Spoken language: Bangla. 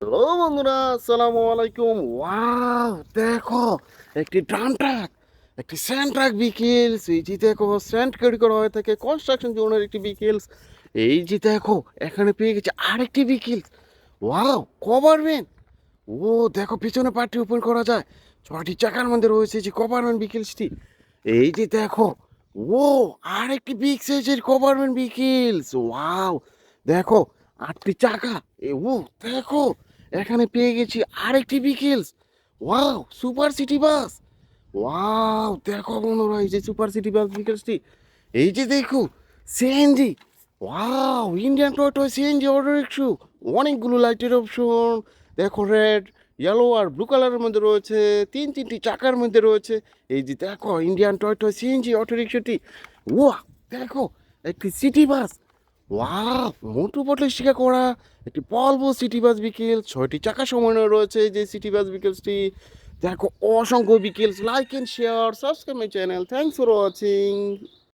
হ্যালো বন্ধুরা, আসসালামু আলাইকুম। ওয়াও, দেখো একটি ড্রাম ট্রাক, একটি স্যান্ড ট্রাক বিকেলস। এই যে দেখো, স্যান্ড ক্যারি করা হয়ে থাকে কনস্ট্রাকশন জোনের একটি বিকেলস। এই যে দেখো, এখানে পেয়ে গেছে আরেকটি বিকেলস। Wow, cover van. ও দেখো, পিছনে পার্টি ওপেন করা যায়। 6টি চাকার মধ্যে রয়েছে যে কভার ভ্যান বিকেলসটি। এই যে দেখো, ও আরেকটি বিগ সাইজের কভার ভ্যান বিকেলস। ওয়াও, দেখো 8টি চাকা। ও দেখো, এখানে পেয়ে গেছি আরেকটি vehicles. Wow, super city bus. Wow, দেখো বন্ধুরা, এই যে সুপার সিটি বাস বিকেলসটি। এই যে দেখো, CNG. Wow, Indian টয়টো CNG auto rickshaw. অনেকগুলো লাইটের অপশন। দেখো, রেড, ইয়েলো আর ব্লু কালারের মধ্যে রয়েছে। তিনটি চাকার মধ্যে রয়েছে। এই যে দেখো, ইন্ডিয়ান টয়টো সিএনজি অটো রিক্সাটি। ওয়া, দেখো একটি সিটি বাস। ওয়াও, মোটু পটলিস্টিকা করা একটি পলভো সিটি বাস বিকেল। 6টি চাকা সমানো রয়েছে এই যে সিটি বাস বিকেলসটি। দেখো, অসংখ্য vehicles. Like and share, subscribe my channel. Thanks for watching.